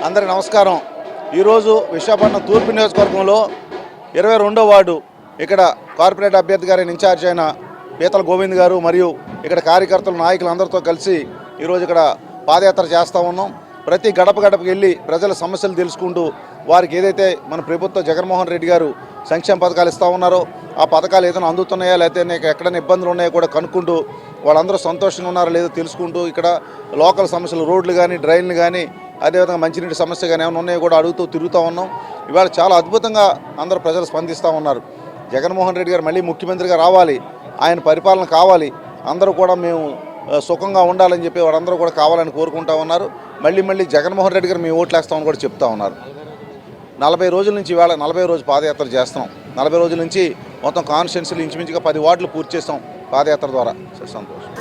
అందరికీ నమస్కారం. ఈరోజు విశాఖపట్నం తూర్పు నియోజకవర్గంలో 22వ వార్డు ఇక్కడ కార్పొరేట్ అభ్యర్థి గారి ఇన్ఛార్జ్ అయిన పీతల గోవింద్ గారు మరియు ఇక్కడ కార్యకర్తలు నాయకులు అందరితో కలిసి ఈరోజు ఇక్కడ పాదయాత్ర చేస్తూ ఉన్నాం. ప్రతి గడప గడపకి వెళ్ళి ప్రజల సమస్యలు తెలుసుకుంటూ వారికి ఏదైతే మన ప్రభుత్వ జగన్మోహన్ రెడ్డి గారు సంక్షేమ పథకాలు ఇస్తూ ఉన్నారో ఆ పథకాలు ఏదైనా అందుతున్నాయా లేకపోతే ఎక్కడైనా ఇబ్బందులు ఉన్నాయో కూడా కనుక్కుంటూ వాళ్ళందరూ సంతోషంగా ఉన్నారో లేదో తెలుసుకుంటూ ఇక్కడ లోకల్ సమస్యలు రోడ్లు కానీ డ్రైన్లు కానీ అదేవిధంగా మంచినీటి సమస్య కానీ ఏమైనా ఉన్నాయో కూడా అడుగుతూ తిరుగుతూ ఉన్నాం. ఇవాళ చాలా అద్భుతంగా అందరూ ప్రజలు స్పందిస్తూ ఉన్నారు. జగన్మోహన్ రెడ్డి గారు మళ్ళీ ముఖ్యమంత్రిగా రావాలి, ఆయన పరిపాలన కావాలి, అందరూ కూడా మేము సుఖంగా ఉండాలని చెప్పి వాళ్ళందరూ కూడా కావాలని కోరుకుంటా ఉన్నారు. మళ్ళీ జగన్మోహన్ రెడ్డి గారు మేము ఓట్లు వేస్తామని కూడా చెప్తా ఉన్నారు. 40 రోజుల నుంచి ఇవాళ 40 రోజు పాదయాత్ర చేస్తున్నాం. 40 రోజుల నుంచి మొత్తం కాన్స్టిట్యున్సీలు ఇంచుమించుగా 10 వార్డులు పూర్తి చేస్తాం పాదయాత్ర ద్వారా. సంతోషం.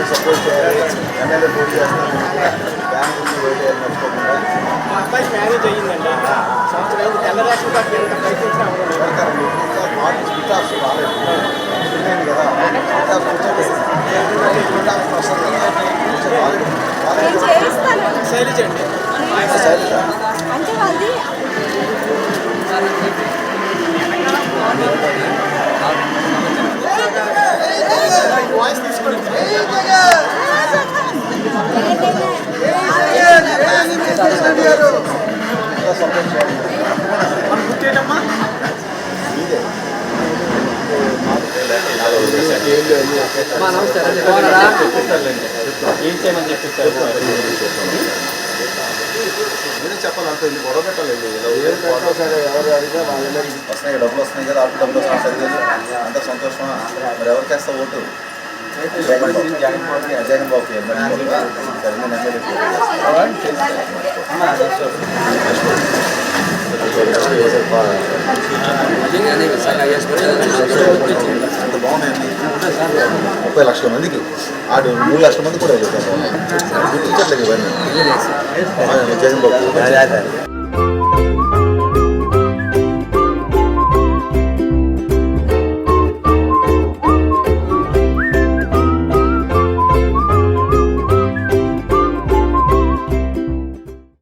సపోర్ట్ చేయాలి. ఎమ్మెల్యే పోటీ చేస్తున్నాను. బ్యాంక్ నుంచి ఓటు వేయాలి మర్చిపోకుండా. మా అబ్బాయి మ్యారేజ్ అయ్యిందండి. సంవత్సరం అయింది. తెల్ల రేషన్ కార్డు ఎంత ప్రయత్నించినా మార్క్స్ బిటాప్స్ రాలేదు. తెలియదు కదా బిటాప్స్ వచ్చేది బిటాప్స్ వస్తుంది కదా. శైలజ అండి. శైలజ వాయిస్ తీసుకోండి. సపోర్ట్ చేయాలి. మనం గుర్తేటమ్మా ఏం చేయమని చెప్పిస్తారు. నేనే చెప్పాలంటే ఇది గొడవ పెట్టాలండి. ఎవరు అడిగినా వాళ్ళ వస్తున్నాయి డబ్బులు వస్తున్నాయి కదా, అప్పుడు డబ్బులు వస్తున్నాయి అంత సంతోషమా. మరి ఎవరికి వేస్తా ఓటు? జగన్ బాబుకి ఎమ్మెల్యే అంత బాగున్నాయండి. 30 లక్షల మందికి 3 లక్షల మంది కూడా గుర్తించట్లేదు ఇవన్నీ జగన్ బాబు.